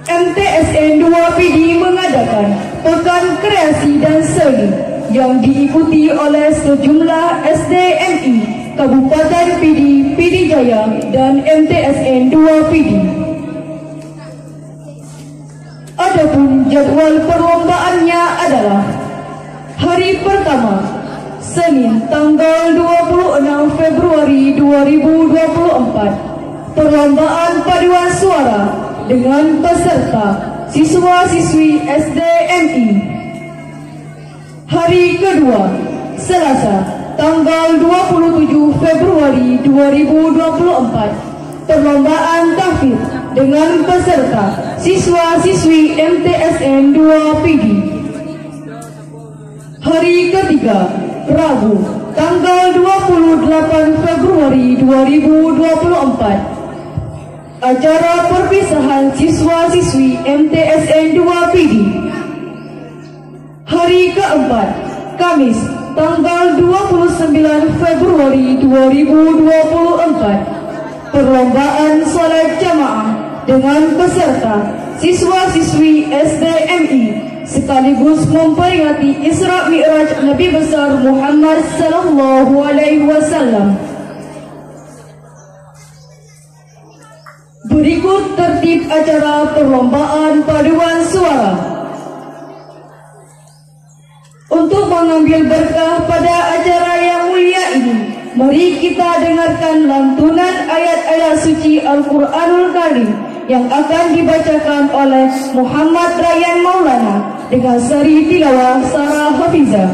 MTSN 2PD mengadakan Pekan Kreasi dan Seni yang diikuti oleh sejumlah SDMI Kabupaten PD Jaya dan MTSN 2PD. Adapun jadwal perlombaannya adalah hari pertama Senin tanggal 26 Februari 2024, perlombaan paduan suara dengan peserta siswa-siswi SDMI. Hari kedua Selasa tanggal 27 Februari 2024, perlombaan tahfidz dengan peserta siswa-siswi MTSN 2PD. Hari ketiga Rabu tanggal 28 Februari 2024, acara perpisahan siswa-siswi MTSN 2PD. Hari keempat Kamis tanggal 29 Februari 2024, perlombaan salat jamaah dengan peserta siswa-siswi SDMI sekaligus memperingati Isra Mi'raj Nabi besar Muhammad sallallahu alaihi wasallam. Berikut tertib acara perlombaan paduan suara. Untuk mengambil berkah pada acara yang mulia ini, mari kita dengarkan lantunan ayat-ayat suci Al-Quranul Karim yang akan dibacakan oleh Muhammad Rayyan Maulana dengan sari tilawah Sarah Hafizah.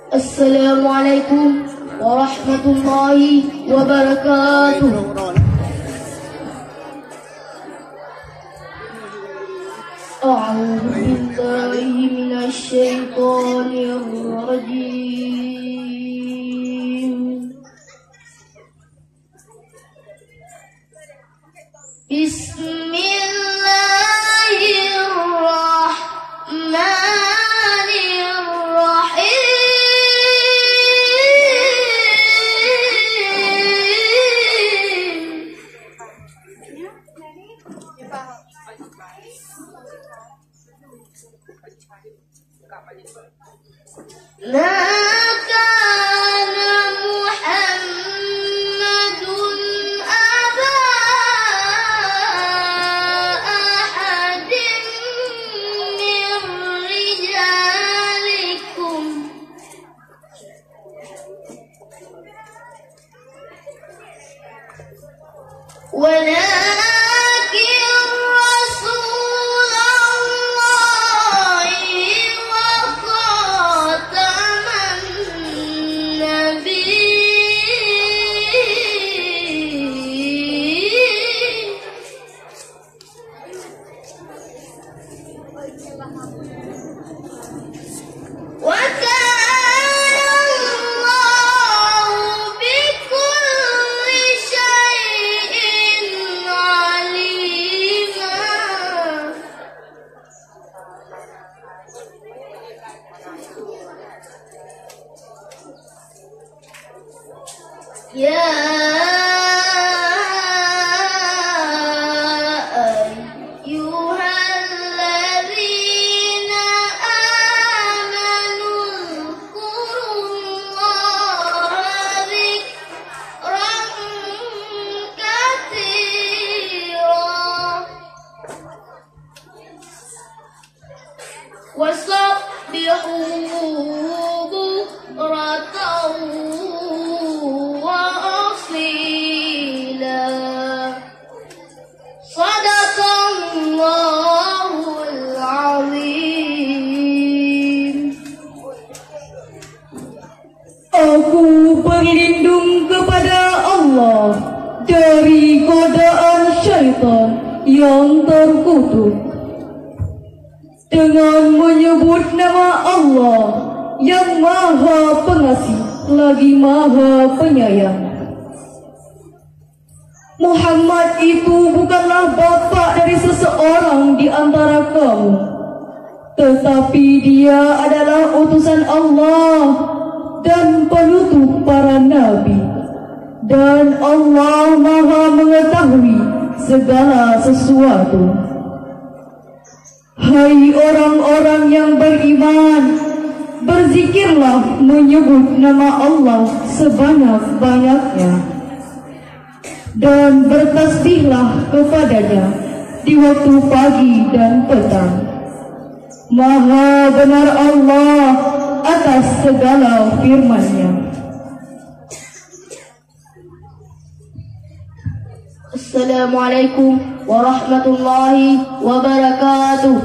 Assalamualaikum warahmatullahi wabarakatuh. A'udzu billahi minasy syaithanir rajim. Bismillahirrahmanirrahim. Aku berlindung kepada Allah dari godaan syaitan yang terkutuk dengan menyebut nama Allah yang Maha Pengasih lagi Maha Penyayang. Muhammad itu bukanlah tetapi dia adalah utusan Allah dan penutup para nabi. Dan Allah Maha mengetahui segala sesuatu. Hai orang-orang yang beriman, berzikirlah menyebut nama Allah sebanyak-banyaknya, dan bertasbihlah kepadanya di waktu pagi dan petang. Maha benar Allah atas segala firman-Nya. Assalamualaikum warahmatullahi wabarakatuh.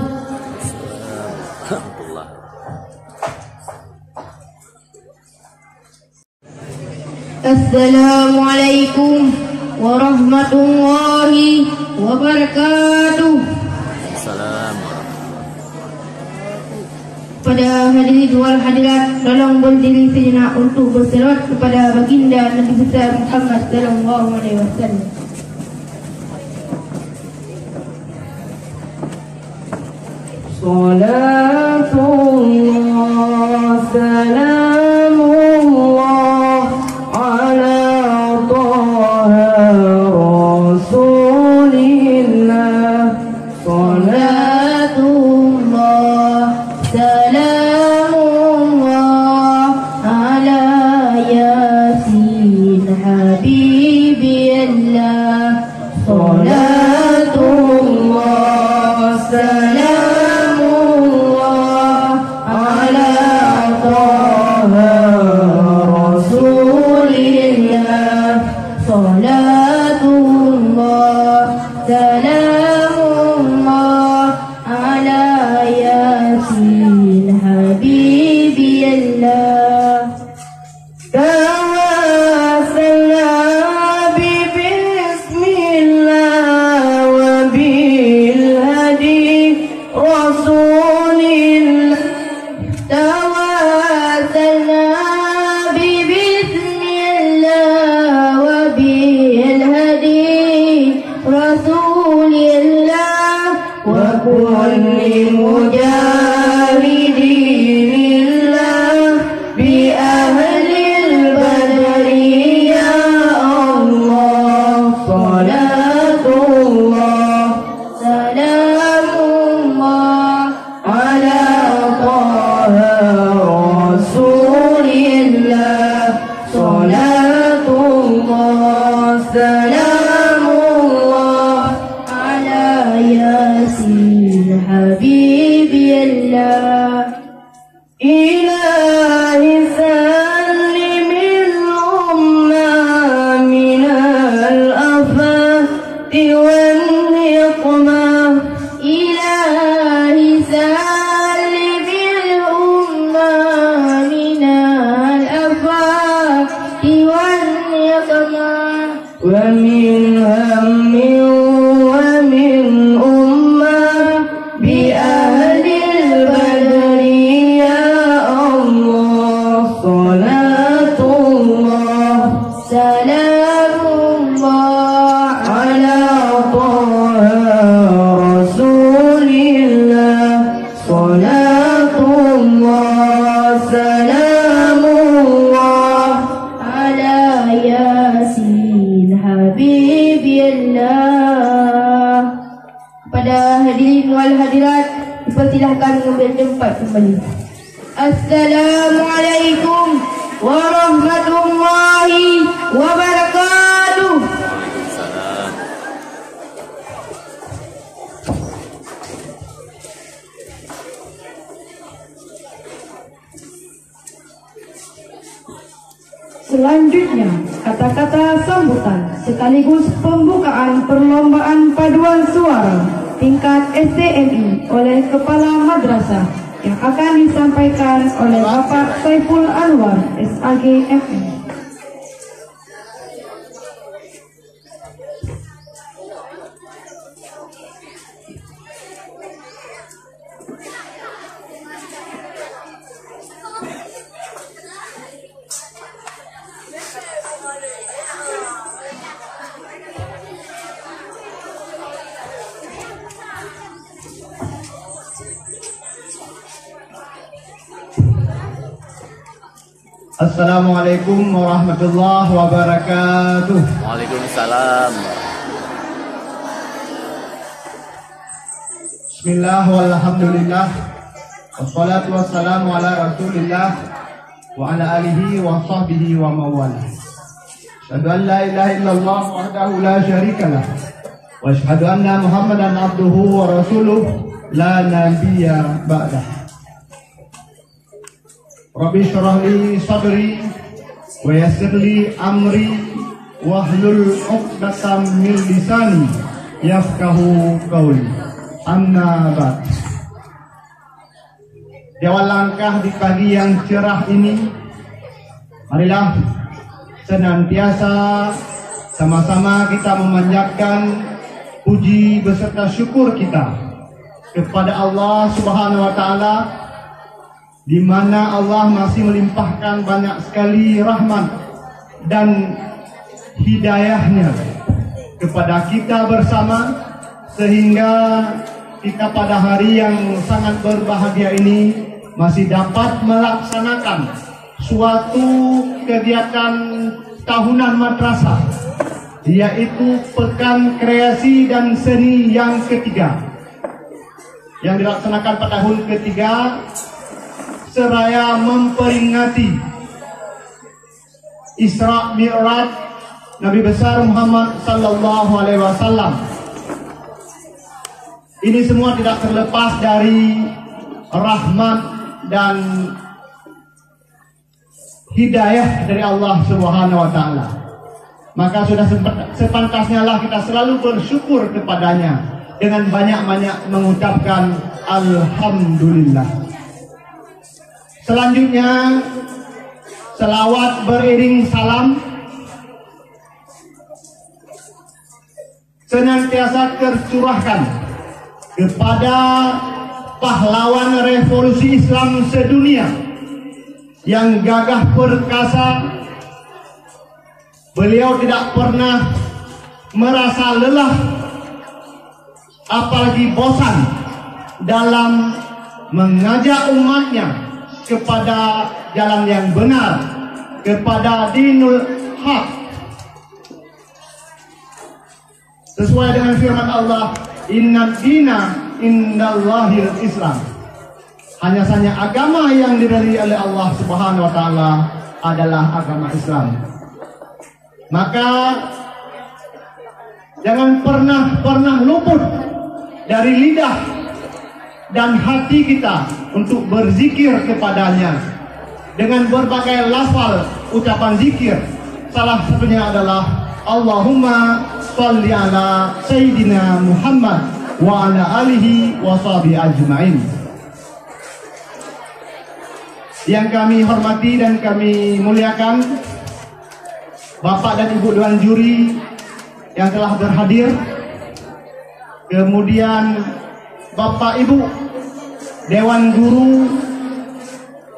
Assalamualaikum warahmatullahi wabarakatuh. Pada hadirin wal hadirat, tolong berdiri sejenak untuk berselawat kepada baginda Nabi besar Muhammad sallallahu alaihi wasallam. Salatullah salamullah ala Taha Rasulillah. Salatullah salamullah ala Yasin Habibillah. Salatullah salamullah Assalamualaikum warahmatullahi wabarakatuh. Selanjutnya, kata-kata sambutan sekaligus pembukaan perlombaan paduan suara tingkat STMI oleh Kepala Madrasah yang akan disampaikan oleh Bapak Saiful Anwar, SAG FM. Assalamualaikum warahmatullahi wabarakatuh. Waalaikumsalam. Bismillah walhamdulillah. Wassalatu wassalamu ala rasulillah wa ala alihi wa sahbihi wa mawala. Asyhadu an la ilaha illallah wahdahu la syarikalah wa asyhadu anna Muhammadan abduhu wa rasuluh la nabiyya ba'dah. Rabbi syrah li sadri wa yassir li amri wahlul 'uqdatam min lisani yafqahu qawli. Amma ba'd. Di awal langkah di pagi yang cerah ini, marilah senantiasa sama-sama kita memanjatkan puji beserta syukur kita kepada Allah Subhanahu wa taala, di mana Allah masih melimpahkan banyak sekali rahmat dan hidayahnya kepada kita bersama, sehingga kita pada hari yang sangat berbahagia ini masih dapat melaksanakan suatu kegiatan tahunan madrasah, yaitu Pekan Kreasi dan Seni yang ketiga, yang dilaksanakan pada tahun ketiga, seraya memperingati Isra Mi'raj Nabi besar Muhammad sallallahu alaihi wasallam. Ini semua tidak terlepas dari rahmat dan hidayah dari Allah Subhanahu wa taala. Maka sudah sepantasnya lah kita selalu bersyukur kepadanya dengan banyak-banyak mengucapkan alhamdulillah. Selanjutnya, selawat beriring salam senantiasa tercurahkan kepada pahlawan revolusi Islam sedunia yang gagah perkasa. Beliau tidak pernah merasa lelah, apalagi bosan dalam mengajak umatnya kepada jalan yang benar, kepada dinul haq, sesuai dengan firman Allah, inna dina indallahil Islam. Hanya saja agama yang diridhai oleh Allah Subhanahu wa taala adalah agama Islam. Maka jangan pernah luput dari lidah dan hati kita untuk berzikir kepadanya dengan berbagai lafal ucapan zikir. Salah satunya adalah Allahumma sholli ala Sayyidina Muhammad wa ala alihi wa sahbihi ajma'in. Yang kami hormati dan kami muliakan Bapak dan Ibu Dewan Juri yang telah berhadir, kemudian Bapak Ibu Dewan Guru,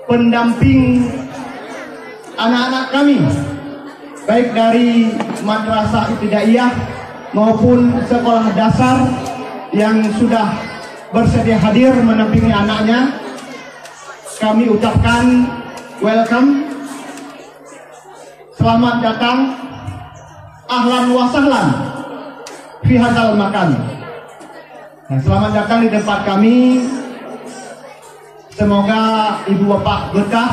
pendamping anak-anak kami, baik dari Madrasah Ibtidaiyah maupun sekolah dasar yang sudah bersedia hadir mendampingi anaknya, kami ucapkan welcome, selamat datang, ahlan wa sahlan fi hadzal makan. Nah, selamat datang di tempat kami. Semoga ibu bapak berkah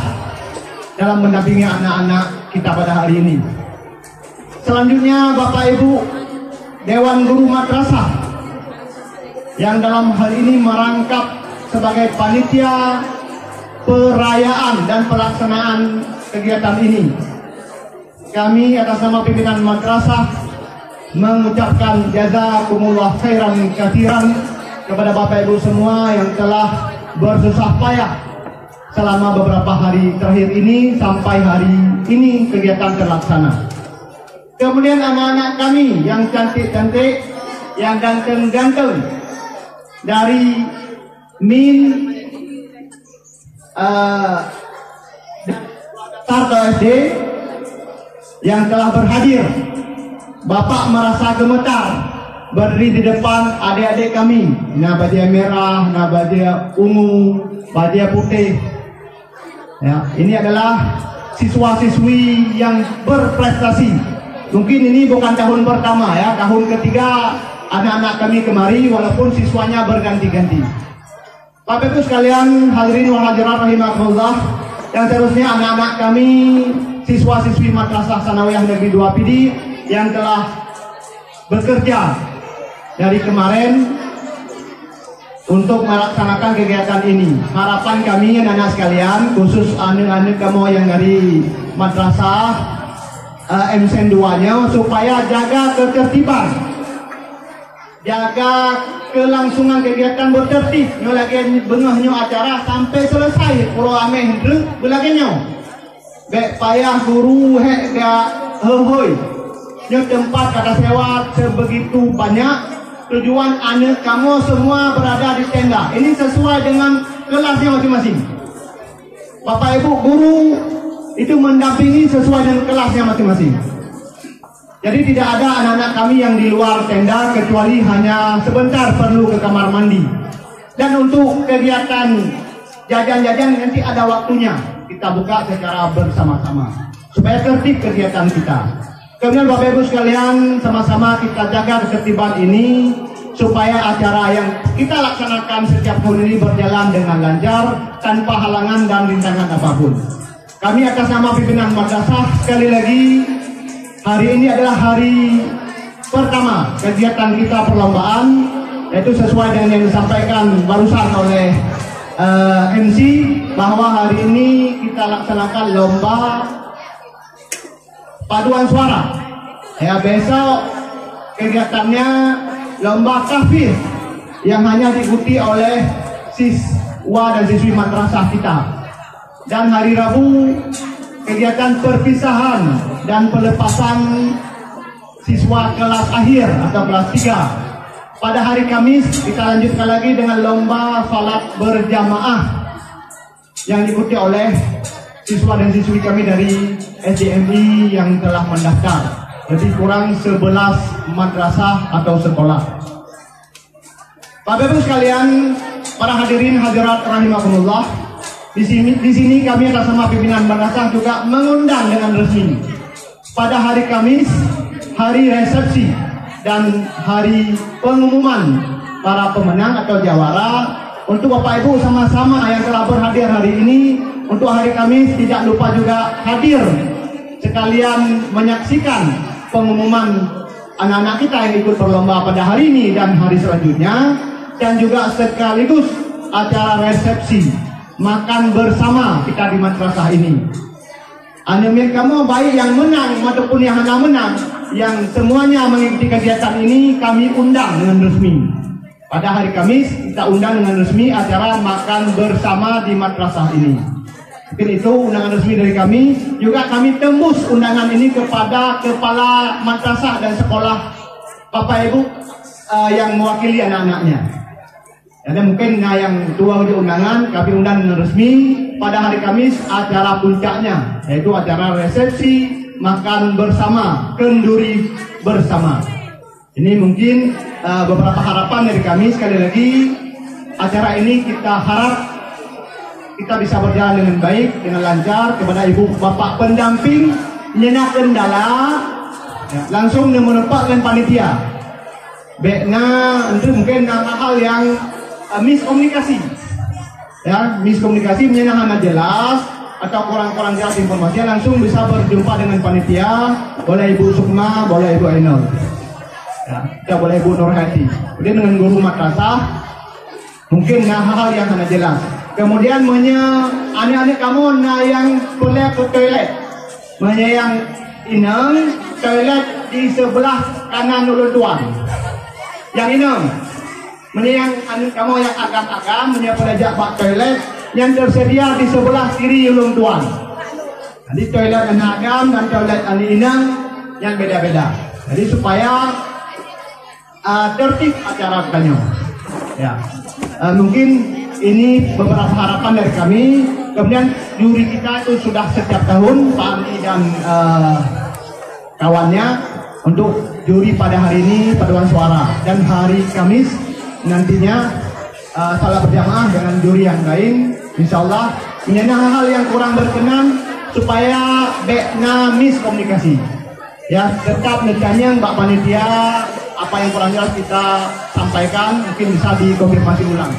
dalam mendampingi anak-anak kita pada hari ini. Selanjutnya Bapak Ibu Dewan Guru Madrasah yang dalam hal ini merangkap sebagai panitia perayaan dan pelaksanaan kegiatan ini. Kami atas nama pimpinan madrasah mengucapkan jazakumullah khairan katsiran kepada Bapak Ibu semua yang telah bersusah payah selama beberapa hari terakhir ini sampai hari ini kegiatan terlaksana. Kemudian anak-anak kami yang cantik-cantik, yang ganteng-ganteng dari Min Tarto SD yang telah berhadir. Bapak merasa gemetar berdiri di depan adik-adik kami, nabadia merah, nabadia ungu, badia putih. Ya, ini adalah siswa-siswi yang berprestasi. Mungkin ini bukan tahun pertama ya, tahun ketiga anak-anak kami kemari walaupun siswanya berganti-ganti. Bapak Ibu sekalian, hadirin wal hadirat rahimakumullah, yang seterusnya anak-anak kami siswa-siswi Madrasah Sanawiyah Negeri 2 Pidi yang telah bekerja dari kemarin untuk melaksanakan kegiatan ini. Harapan kami anak-anak sekalian, khusus anak-anak kamu yang dari Madrasah MSN 2-nya, supaya jaga ketertiban, jaga kelangsungan kegiatan bertertib. Nyo lagi bengahnya acara sampai selesai. Kalau ame hendru belagenya. Bek payah guru hek ga hehoi. Nyo tempat kata sewa sebegitu banyak. Tujuan anak kamu semua berada di tenda. Ini sesuai dengan kelasnya masing-masing. Bapak Ibu guru itu mendampingi sesuai dengan kelasnya masing-masing. Jadi tidak ada anak-anak kami yang di luar tenda kecuali hanya sebentar perlu ke kamar mandi. Dan untuk kegiatan jajan-jajan nanti ada waktunya. Kita buka secara bersama-sama supaya tertib kegiatan kita. Kemudian Bapak Ibu sekalian, sama-sama kita jaga ketertiban ini supaya acara yang kita laksanakan setiap tahun ini berjalan dengan lancar tanpa halangan dan rintangan apapun. Kami atas nama pimpinan madrasah sekali lagi, hari ini adalah hari pertama kegiatan kita perlombaan, yaitu sesuai dengan yang disampaikan barusan oleh MC, bahwa hari ini kita laksanakan lomba paduan suara. Ya, besok kegiatannya lomba tahfiz yang hanya diikuti oleh siswa dan siswi madrasah kita. Dan hari Rabu kegiatan perpisahan dan pelepasan siswa kelas akhir atau kelas 3. Pada hari Kamis kita lanjutkan lagi dengan lomba salat berjamaah yang diikuti oleh siswa dan siswi kami dari SDMI yang telah mendaftar. Lebih kurang 11 madrasah atau sekolah. Bapak Ibu sekalian, para hadirin hadirat rahimakumullah, di sini kami atas nama pimpinan madrasah juga mengundang dengan resmi pada hari Kamis, hari resepsi dan hari pengumuman para pemenang atau jawara. Untuk Bapak Ibu sama-sama yang telah berhadir hari ini, untuk hari Kamis tidak lupa juga hadir sekalian menyaksikan pengumuman anak-anak kita yang ikut berlomba pada hari ini dan hari selanjutnya, dan juga sekaligus acara resepsi makan bersama kita di madrasah ini. Anak-anak kamu baik yang menang ataupun yang hanya menang, yang semuanya mengikuti kegiatan ini kami undang dengan resmi. Pada hari Kamis kita undang dengan resmi acara makan bersama di madrasah ini. Mungkin itu undangan resmi dari kami. Juga kami tembus undangan ini kepada kepala madrasah dan sekolah Bapak Ibu yang mewakili anak-anaknya. Dan mungkin yang tua di undangan kami undang dengan resmi pada hari Kamis acara puncaknya, yaitu acara resepsi makan bersama, kenduri bersama. Ini mungkin beberapa harapan dari kami. Sekali lagi, acara ini kita harap kita bisa berjalan dengan baik, dengan lancar. Kepada ibu bapak pendamping nyenah kendala ya, langsung menempatkan panitia. Bekna itu mungkin hal yang miskomunikasi, ya miskomunikasi menyenang anak jelas atau kurang-kurang jelas informasi, langsung bisa berjumpa dengan panitia. Boleh Ibu Sukma, boleh Ibu Ainul, ya boleh Ibu Nurhati. Kemudian dengan guru madrasah mungkin hal-hal yang anak jelas. Kemudian anak-anak kamu yang boleh ke toilet, yang inang toilet di sebelah kanan ulun tuan. Yang inang yang kamu yang agam-agam belajar bak toilet yang tersedia di sebelah kiri ulun tuan. Jadi toilet anak agam dan toilet anak inang yang beda-beda. Jadi supaya tertib acara kanyo. Ya, mungkin ini beberapa harapan dari kami. Kemudian juri kita itu sudah setiap tahun Pak Andi dan kawannya untuk juri pada hari ini paduan suara, dan hari Kamis nantinya salat berjamaah dengan juri yang lain. Insya Allah menyenang hal yang kurang berkenan supaya bekna miskomunikasi. Ya, tetap nekanya Mbak Panitia, apa yang kurang jelas kita sampaikan mungkin bisa dikonfirmasi ulang.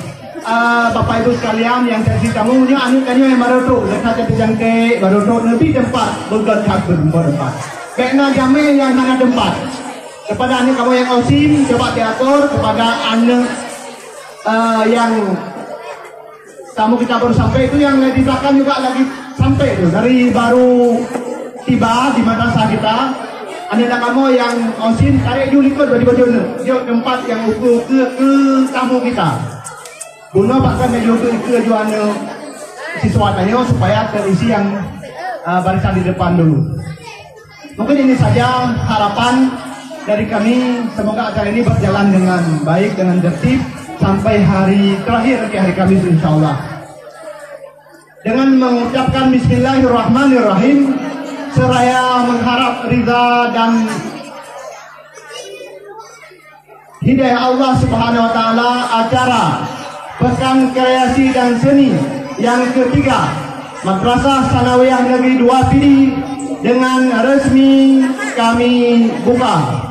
Bapak Ibu sekalian yang jadi tamunya anu kanyo yang baru tu dekat jangke baru tu lebih tempat bergerak berempat. Bekna jame yang mana tempat. Kepada anu kamu yang osim coba diatur kepada anu yang tamu kita baru sampai itu yang di belakang juga lagi sampai itu dari baru tiba di madrasah kita. Anda kamu yang osim tarik dulu ikut baju tempat yang ukur ke tamu kita. Guna bahkan juga ke jualan siswanya supaya terisi yang barisan di depan dulu. Mungkin ini saja harapan dari kami. Semoga acara ini berjalan dengan baik, dengan tertib sampai hari terakhir di hari Kamis insya Allah. Dengan mengucapkan Bismillahirrahmanirrahim, seraya mengharap ridha dan hidayah Allah Subhanahu Wa Taala, acara Pekan Kreasi dan Seni yang ketiga Madrasah Sanawiyah Negeri 2 Pidi dengan resmi kami buka.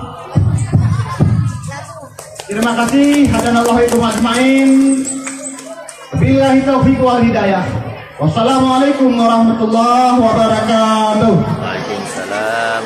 Terima kasih. Hadanallahu ajmain. Billahi taufiq wal hidayah. Wassalamualaikum warahmatullahi wabarakatuh. Waalaikumsalam.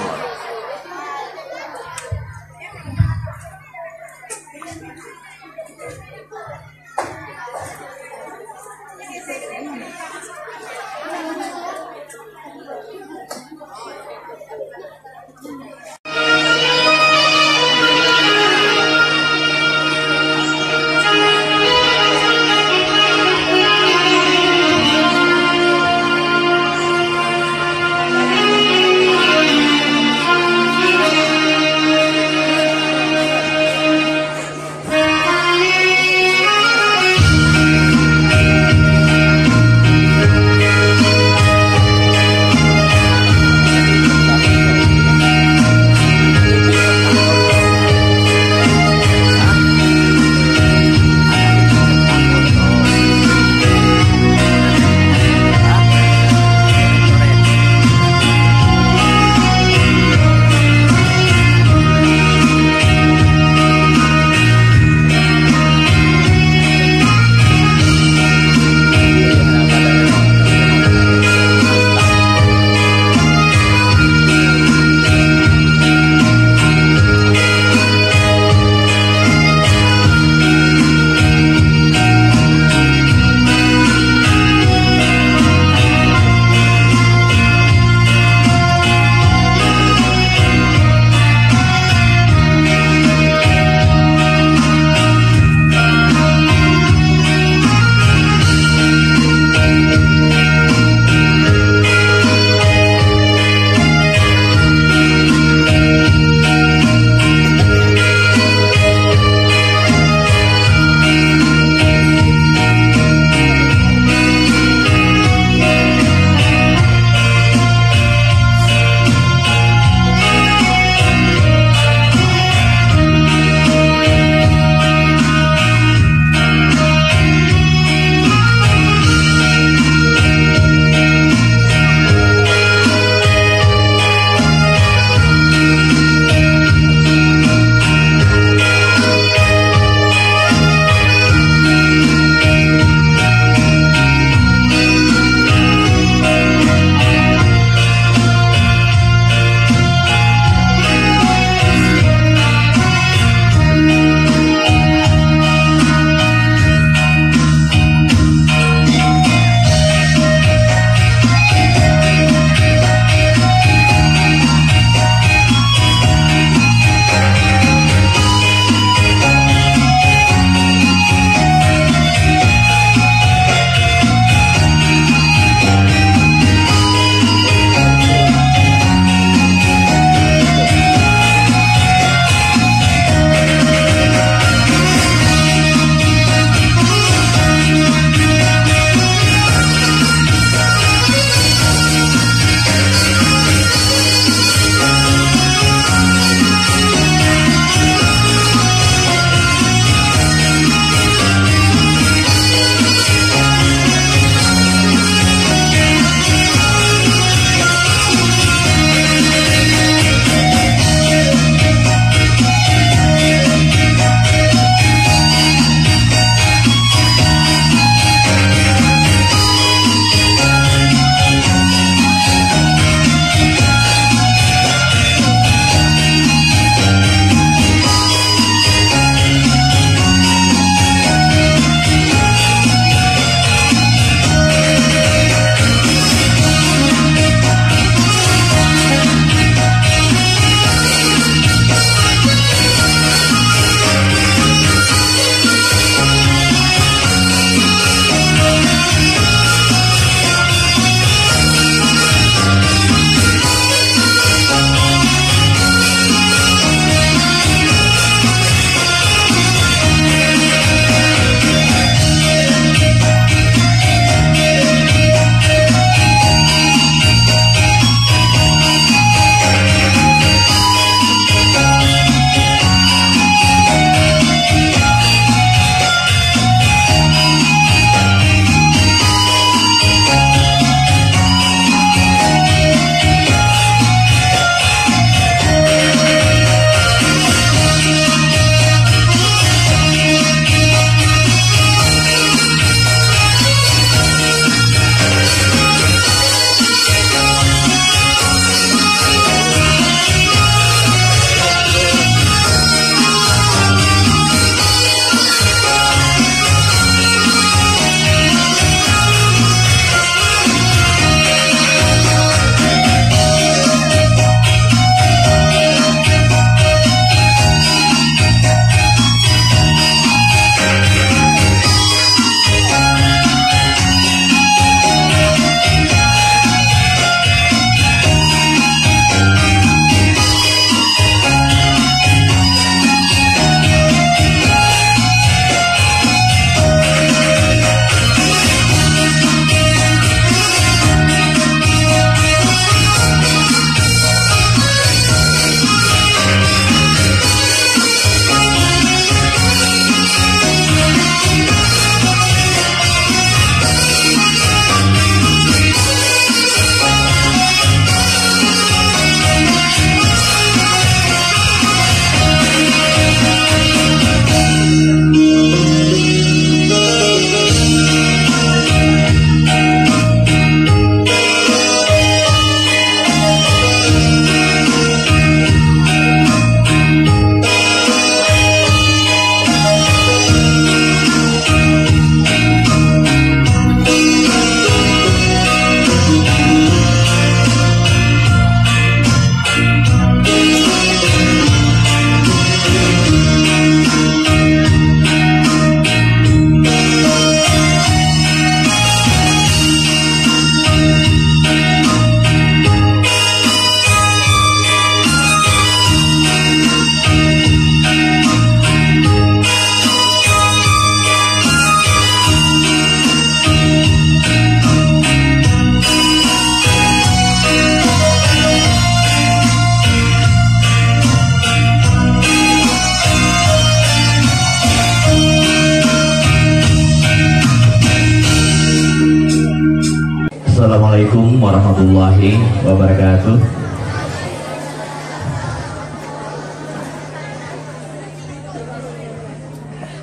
Assalamualaikum warahmatullahi wabarakatuh.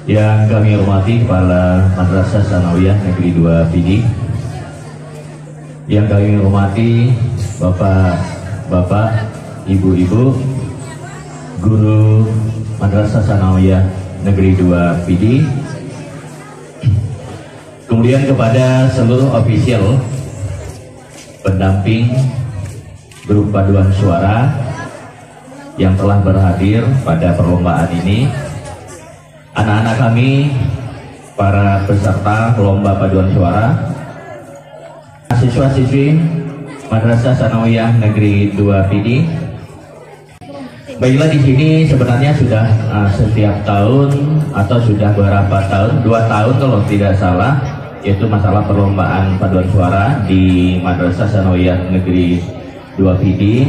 Yang kami hormati Kepala Madrasah Sanawiyah Negeri 2 Pidi, yang kami hormati Bapak-bapak, Ibu-ibu, guru Madrasah Sanawiyah Negeri 2 Pidi, kemudian kepada seluruh ofisial pendamping grup paduan suara yang telah berhadir pada perlombaan ini, anak-anak kami, para peserta lomba paduan suara, siswa-siswi Madrasah Sanawiyah Negeri 2 Pidi. Baiklah, di sini sebenarnya sudah setiap tahun atau sudah beberapa tahun, 2 tahun kalau tidak salah, yaitu masalah perlombaan paduan suara di Madrasah Sanawiyah Negeri 2 Pidi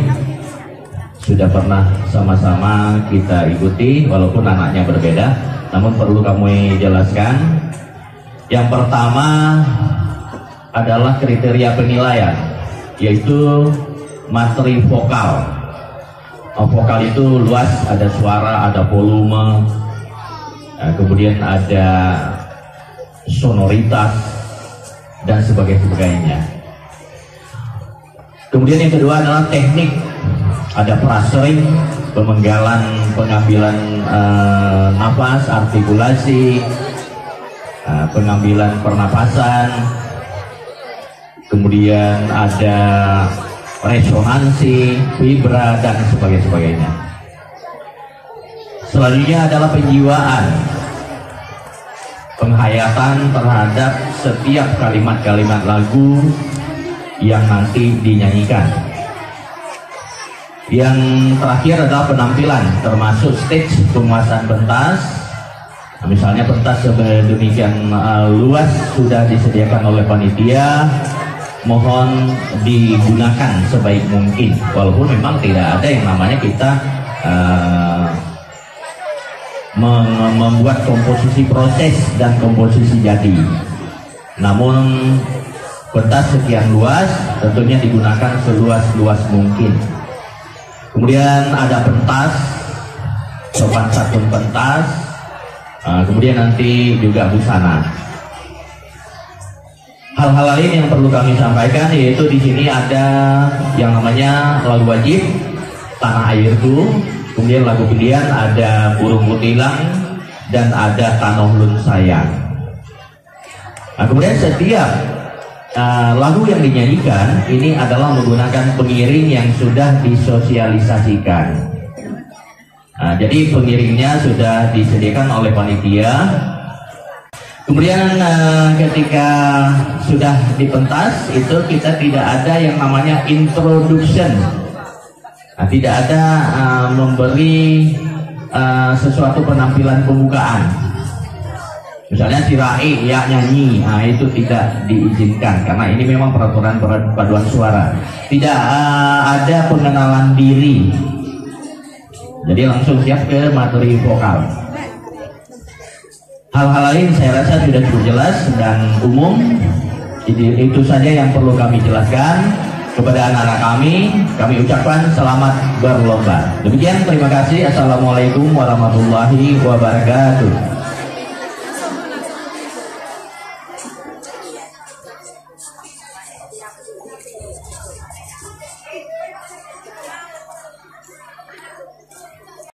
sudah pernah sama-sama kita ikuti, walaupun anaknya berbeda. Namun perlu kami jelaskan, yang pertama adalah kriteria penilaian, yaitu materi vokal. Vokal itu luas, ada suara, ada volume, kemudian ada sonoritas dan sebagainya. Kemudian yang kedua adalah teknik, ada frasering, pemenggalan, pengambilan nafas, artikulasi, pengambilan pernapasan, kemudian ada resonansi, vibra, dan sebagainya. Selanjutnya adalah penjiwaan, penghayatan terhadap setiap kalimat-kalimat lagu yang nanti dinyanyikan. Yang terakhir adalah penampilan, termasuk stage, penguasaan pentas. Misalnya pentas sedemikian luas sudah disediakan oleh panitia, mohon digunakan sebaik mungkin, walaupun memang tidak ada yang namanya kita membuat komposisi proses dan komposisi jadi. Namun pentas sekian luas, tentunya digunakan seluas-luas mungkin. Kemudian ada pentas, sopan santun pentas, kemudian nanti juga busana. Hal-hal lain yang perlu kami sampaikan, yaitu di sini ada yang namanya lagu wajib, Tanah Airku, kemudian lagu pilihan ada Burung Kutilang, dan ada Tanohlun Sayang. Nah, kemudian setiap lagu yang dinyanyikan ini adalah menggunakan pengiring yang sudah disosialisasikan. Nah, jadi pengiringnya sudah disediakan oleh panitia. Kemudian ketika sudah dipentas itu kita tidak ada yang namanya introduction. Nah, tidak ada memberi sesuatu penampilan pembukaan. Misalnya si Rai ya nyanyi, nah itu tidak diizinkan karena ini memang peraturan paduan suara. Tidak ada pengenalan diri. Jadi langsung siap ke materi vokal. Hal-hal lain saya rasa sudah cukup jelas dan umum. Jadi itu saja yang perlu kami jelaskan kepada anak-anak kami. Kami ucapkan selamat berlomba. Demikian, terima kasih. Assalamualaikum warahmatullahi wabarakatuh.